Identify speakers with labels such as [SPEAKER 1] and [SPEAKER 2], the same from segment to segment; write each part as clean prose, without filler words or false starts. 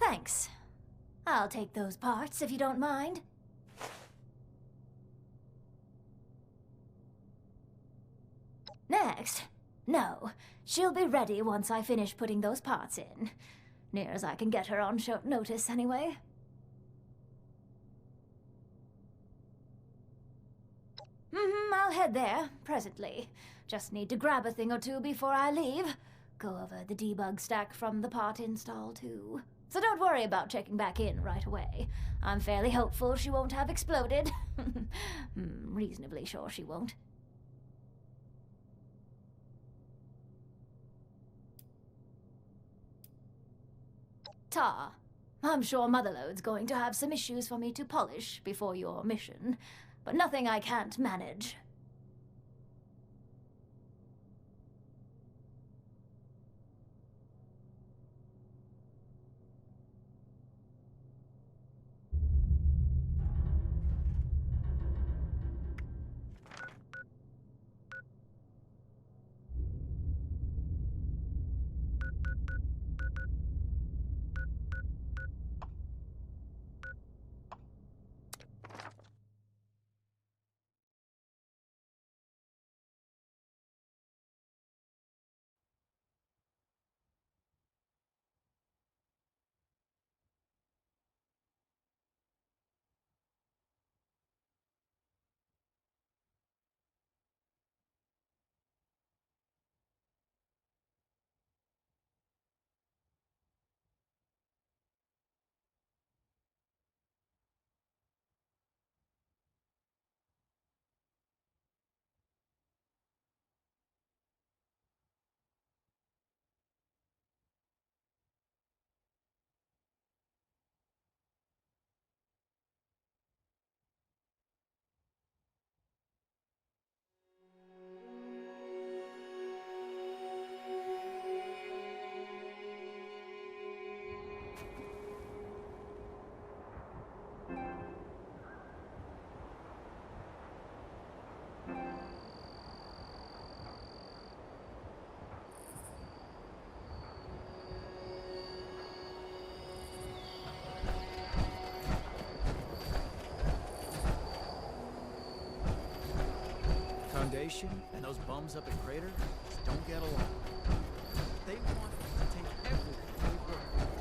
[SPEAKER 1] Thanks. I'll take those parts if you don't mind. Next? No. She'll be ready once I finish putting those parts in. Near as I can get her on short notice, anyway. I'll head there, presently. Just need to grab a thing or two before I leave. Go over the debug stack from the part install, too. So don't worry about checking back in right away. I'm fairly hopeful she won't have exploded. Reasonably sure she won't. Ta. I'm sure Motherlode's going to have some issues for me to polish before your mission, but nothing I can't manage.
[SPEAKER 2] Foundation and those bums up at Crater just don't get along. They want to take everything we work for.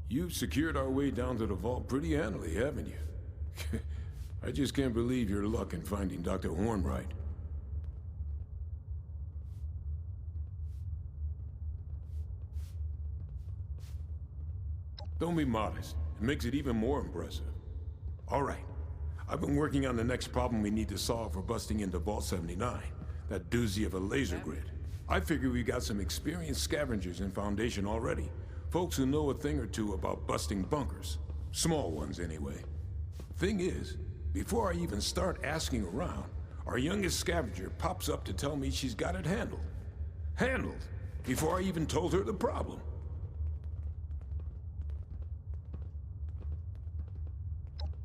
[SPEAKER 3] You've secured our way down to the vault pretty handily, haven't you? I just can't believe your luck in finding Dr. Hornbright. Don't be modest. It makes it even more impressive. All right. I've been working on the next problem we need to solve for busting into Vault 79. That doozy of a laser grid. I figure we got some experienced scavengers in Foundation already. Folks who know a thing or two about busting bunkers. Small ones, anyway. Thing is, before I even start asking around, our youngest scavenger pops up to tell me she's got it handled. Handled! Before I even told her the problem.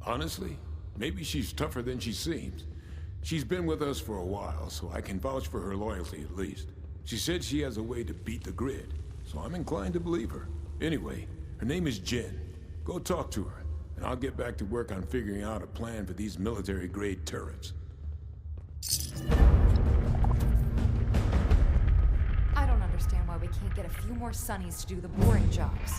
[SPEAKER 3] Honestly, Maybe she's tougher than she seems. She's been with us for a while, so I can vouch for her loyalty at least. She said she has a way to beat the grid, so I'm inclined to believe her. Anyway, her name is Jen. Go talk to her, and I'll get back to work on figuring out a plan for these military-grade turrets.
[SPEAKER 4] I don't understand why we can't get a few more Sunnies to do the boring jobs.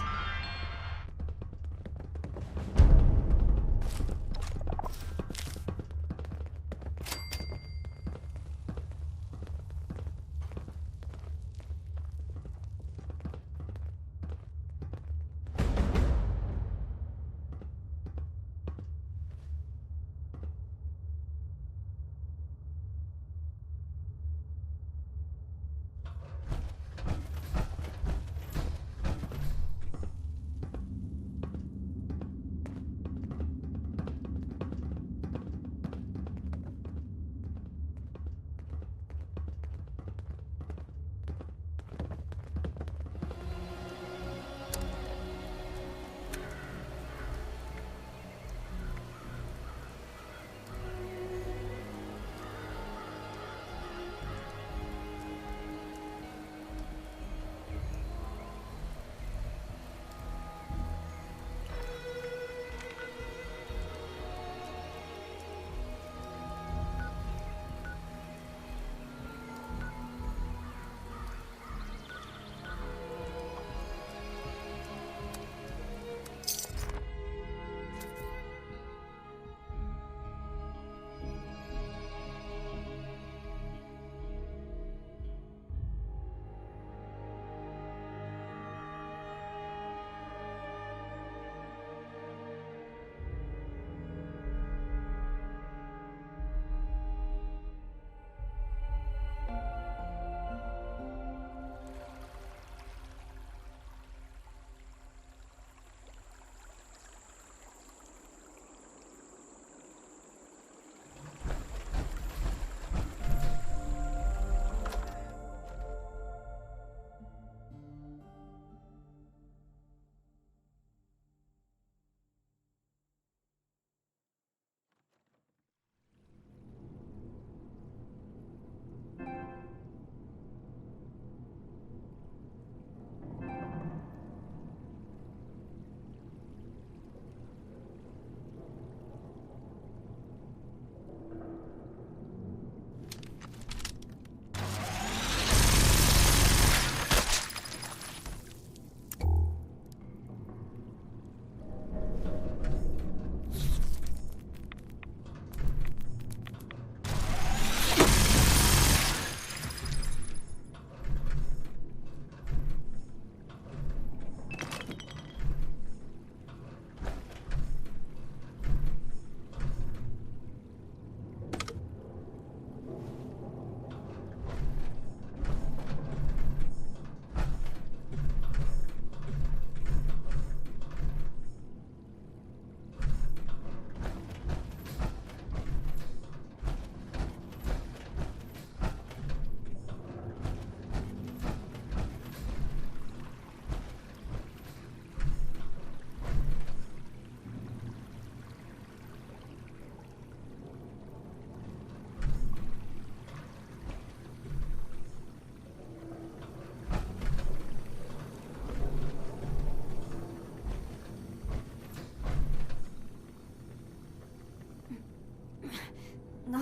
[SPEAKER 1] No,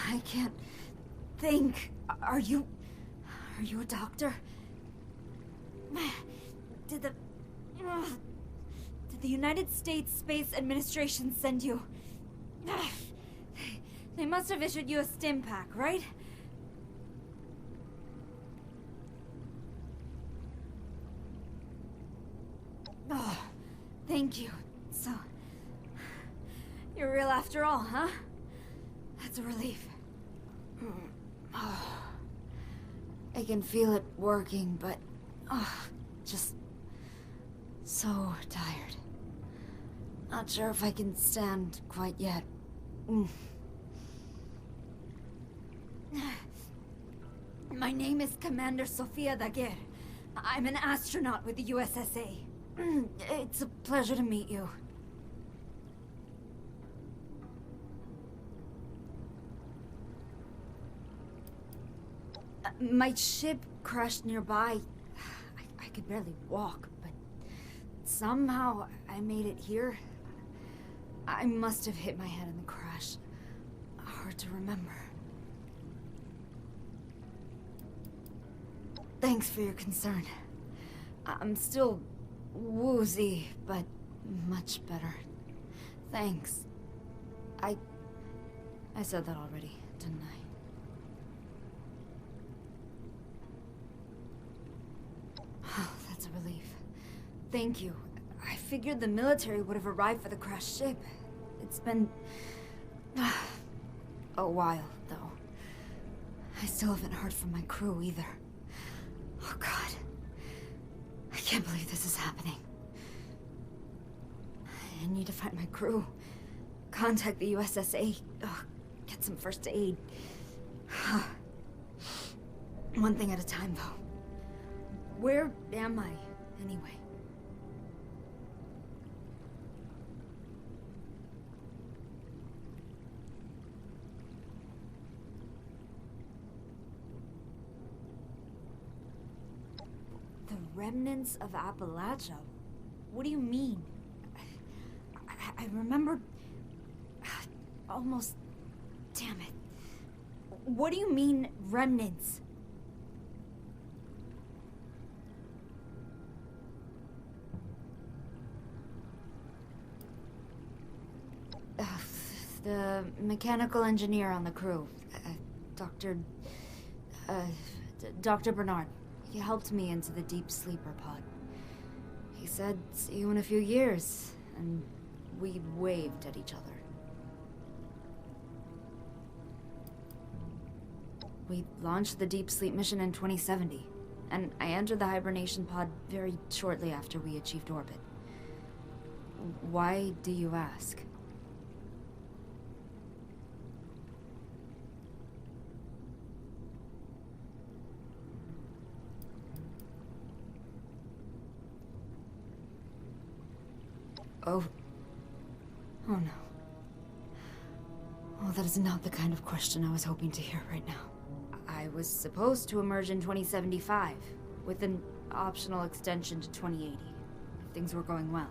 [SPEAKER 1] I can't think. Are you a doctor? Did the United States Space Administration send you? They must have issued you a stim pack, right? Oh, thank you. So, you're real after all, huh? That's a relief. Oh, I can feel it working, but just so tired. Not sure if I can stand quite yet. My name is Commander Sofia Daguerre. I'm an astronaut with the USSA. It's a pleasure to meet you.
[SPEAKER 5] My ship crashed nearby. I could barely walk, but somehow I made it here. I must have hit my head in the crash. Hard to remember. Thanks for your concern. I'm still woozy, but much better. Thanks. I said that already, didn't I? Oh, that's a relief. Thank you. I figured the military would have arrived for the crashed ship. It's been a while, though. I still haven't heard from my crew either. Oh God. I can't believe this is happening. I need to find my crew. Contact the USSA. Get some first aid. One thing at a time, though. Where am I, anyway? The remnants of Appalachia? What do you mean? I remember... almost... Damn it. What do you mean, remnants? The mechanical engineer on the crew, Dr. Bernard. He helped me into the deep sleeper pod. He said, see you in a few years, and we waved at each other. We launched the deep sleep mission in 2070, and I entered the hibernation pod very shortly after we achieved orbit. Why do you ask? Oh no. Oh, that is not the kind of question I was hoping to hear right now. I was supposed to emerge in 2075, with an optional extension to 2080, if things were going well.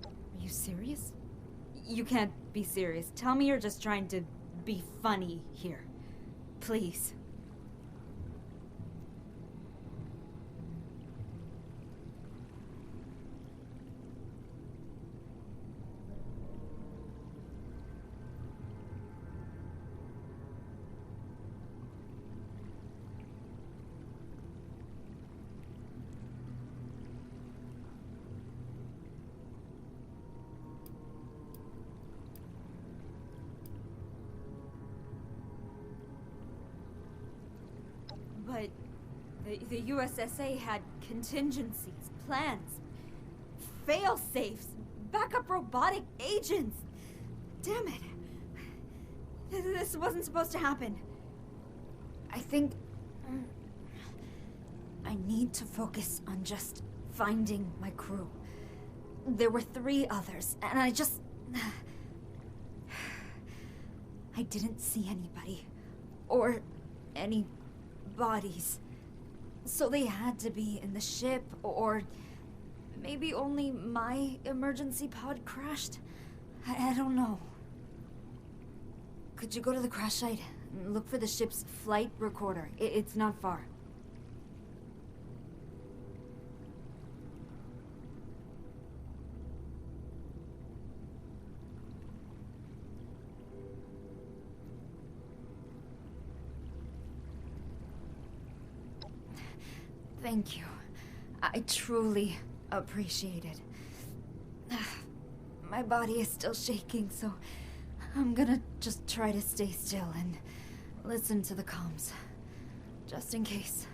[SPEAKER 5] Are you serious? You can't be serious. Tell me you're just trying to be funny here. Please. But the USSA had contingencies, plans, fail-safes, backup robotic agents. Damn it. This wasn't supposed to happen. I think... I need to focus on just finding my crew. There were 3 others, and I just... I didn't see anybody. Or any... bodies. So they had to be in the ship, or maybe only my emergency pod crashed? I don't know. Could you go to the crash site and look for the ship's flight recorder? It's not far. Thank you. I truly appreciate it. My body is still shaking, so I'm gonna just try to stay still and listen to the comms, just in case.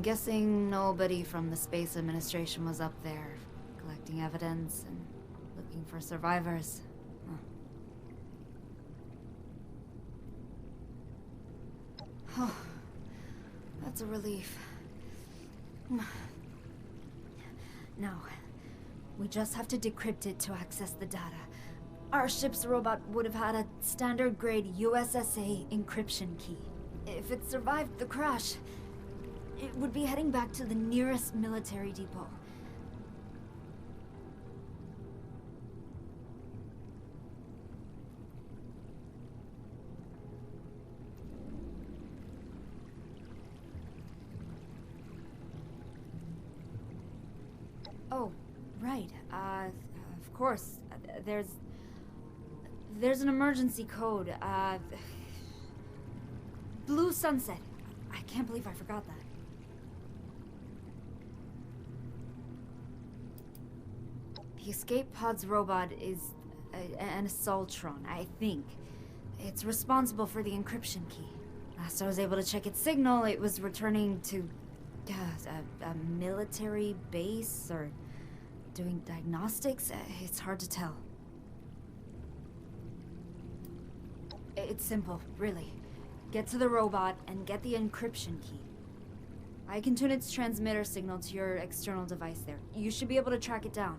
[SPEAKER 5] guessing nobody from the Space Administration was up there, collecting evidence and looking for survivors. Huh. Oh, that's a relief. Now, we just have to decrypt it to access the data. Our ship's robot would have had a standard-grade USSA encryption key. If it survived the crash, it would be heading back to the nearest military depot. Oh, right. Of course. There's an emergency code. Blue Sunset. I can't believe I forgot that. The escape pod's robot is an Assaultron, I think. It's responsible for the encryption key. Last I was able to check its signal, it was returning to a military base or doing diagnostics. It's hard to tell. It's simple, really. Get to the robot and get the encryption key. I can tune its transmitter signal to your external device there. You should be able to track it down.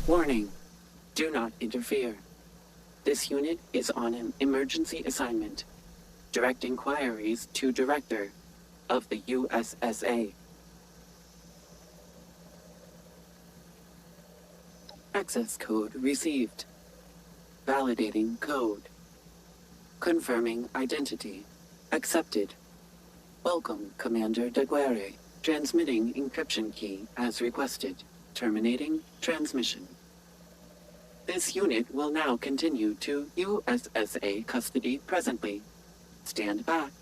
[SPEAKER 6] Warning. Do not interfere. This unit is on an emergency assignment. Direct inquiries to Director of the USSA. Access code received. Validating code. Confirming identity. Accepted. Welcome, Commander Daguerre. Transmitting encryption key as requested. Terminating transmission. This unit will now continue to USSA custody presently. Stand back.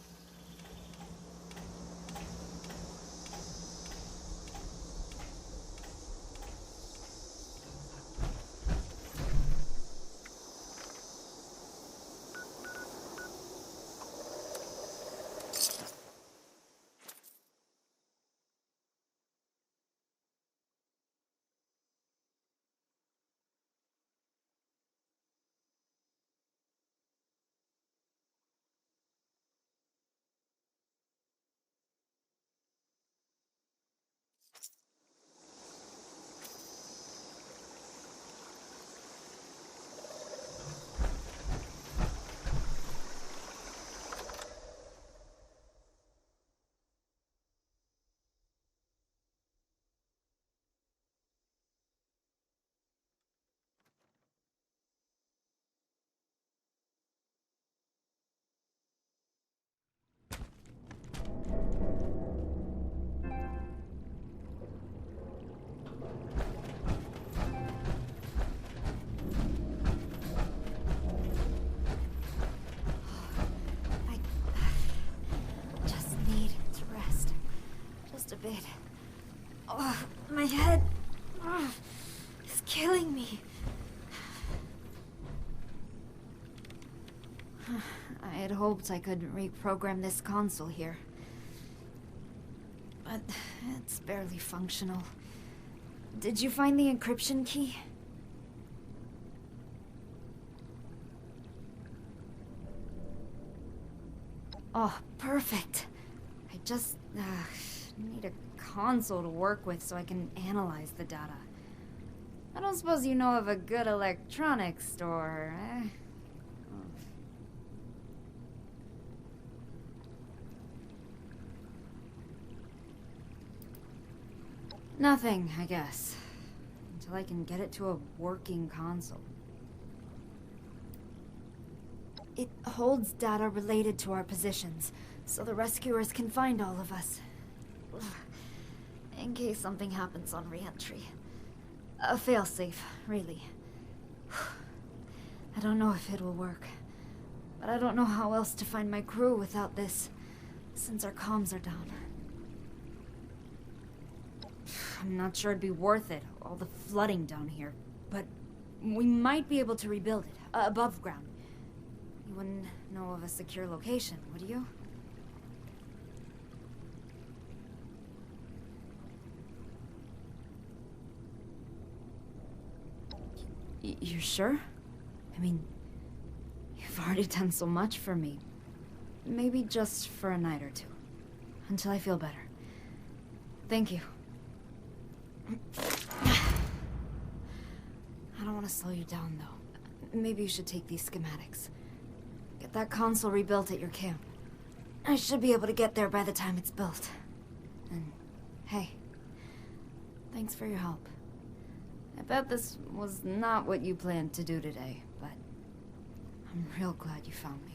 [SPEAKER 5] My head is killing me. I had hoped I could reprogram this console here. But it's barely functional. Did you find the encryption key? Oh, perfect. I just need a console to work with so I can analyze the data. I don't suppose you know of a good electronics store, eh? Nothing, I guess. Until I can get it to a working console. It holds data related to our positions, so the rescuers can find all of us. In case something happens on re-entry. A failsafe, really. I don't know if it'll work. But I don't know how else to find my crew without this, since our comms are down. I'm not sure it'd be worth it, all the flooding down here. But we might be able to rebuild it, above ground. You wouldn't know of a secure location, would you? You're sure? I mean, you've already done so much for me. Maybe just for a night or two. Until I feel better. Thank you. I don't want to slow you down, though. Maybe you should take these schematics. Get that console rebuilt at your camp. I should be able to get there by the time it's built. And, hey, thanks for your help. I bet this was not what you planned to do today, but I'm real glad you found me.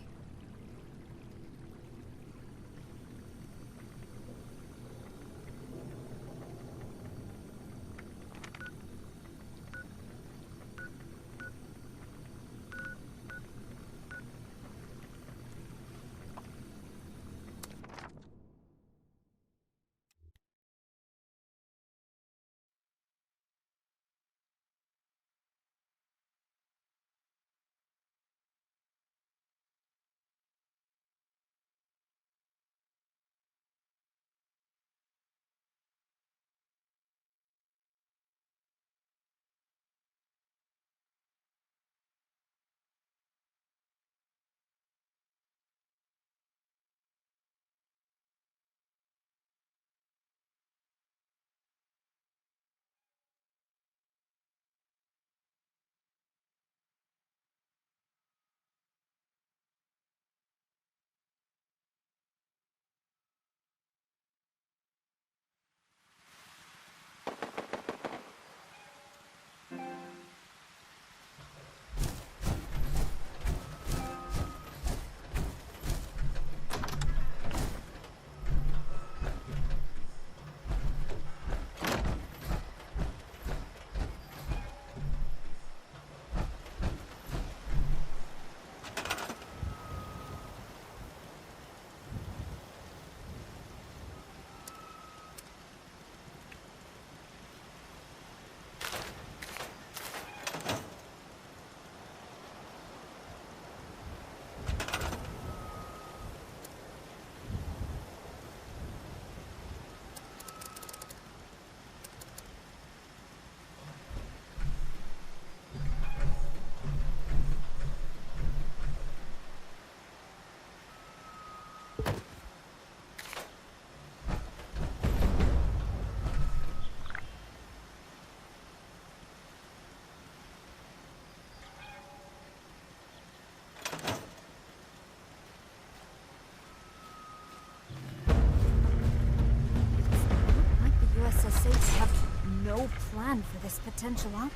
[SPEAKER 5] SSAs have no plan for this potential outcome.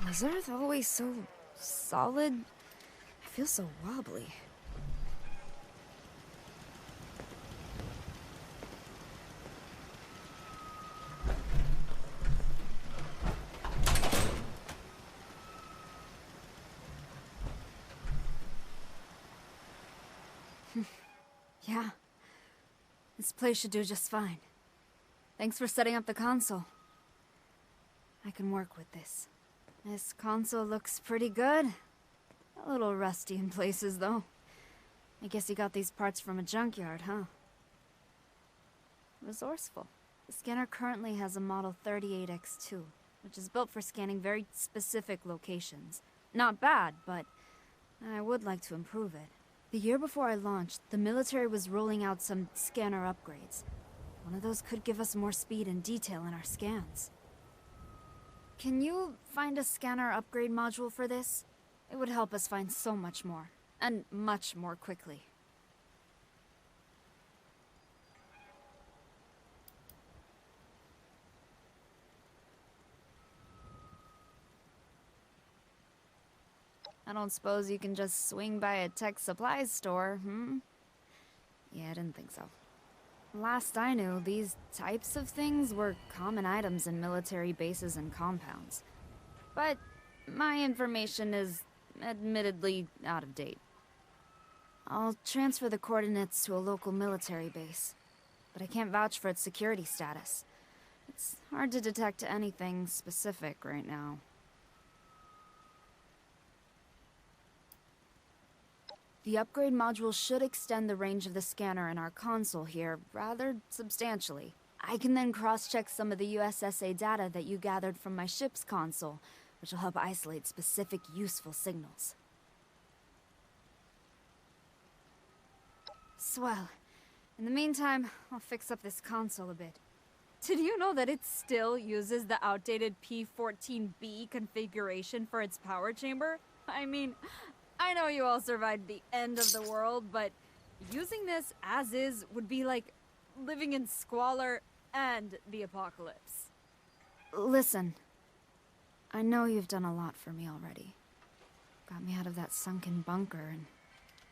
[SPEAKER 5] Was Earth always so solid? I feel so wobbly. Yeah. This place should do just fine. Thanks for setting up the console. I can work with this. This console looks pretty good. A little rusty in places, though. I guess you got these parts from a junkyard, huh? Resourceful. The scanner currently has a model 38X2, which is built for scanning very specific locations. Not bad, but I would like to improve it. The year before I launched, the military was rolling out some scanner upgrades. One of those could give us more speed and detail in our scans. Can you find a scanner upgrade module for this? It would help us find so much more, and much more quickly. I don't suppose you can just swing by a tech supplies store, Yeah, I didn't think so. Last I knew, these types of things were common items in military bases and compounds. But my information is admittedly out of date. I'll transfer the coordinates to a local military base, but I can't vouch for its security status. It's hard to detect anything specific right now. The upgrade module should extend the range of the scanner in our console here rather substantially. I can then cross-check some of the USSA data that you gathered from my ship's console, which will help isolate specific useful signals. Swell. In the meantime, I'll fix up this console a bit. Did you know that it still uses the outdated P14B configuration for its power chamber? I mean, I know you all survived the end of the world, but using this as is would be like living in squalor and the apocalypse. Listen, I know you've done a lot for me already. Got me out of that sunken bunker and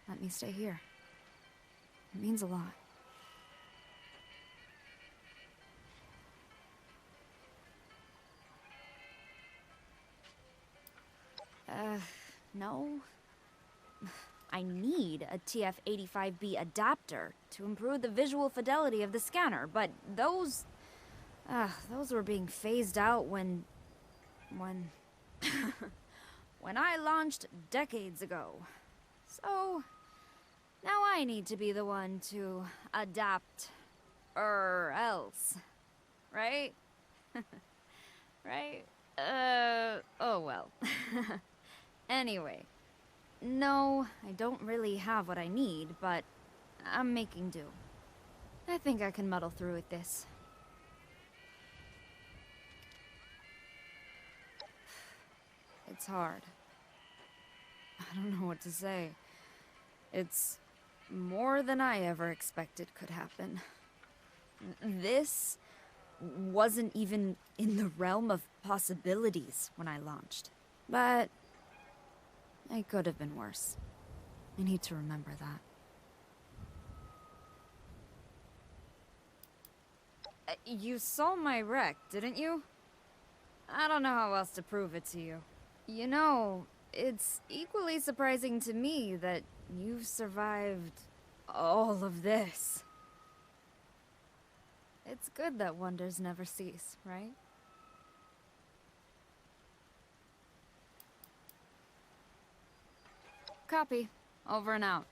[SPEAKER 5] let me stay here. It means a lot. No. I need a TF-85B adapter to improve the visual fidelity of the scanner, but those were being phased out when I launched decades ago. So, now I need to be the one to adapt, or else. Right? Right? Oh well. Anyway. No, I don't really have what I need, but I'm making do. I think I can muddle through with this. It's hard. I don't know what to say. It's more than I ever expected could happen. This wasn't even in the realm of possibilities when I launched. But it could have been worse. I need to remember that. You saw my wreck, didn't you? I don't know how else to prove it to you. You know, it's equally surprising to me that you've survived all of this. It's good that wonders never cease, right? Copy. Over and out.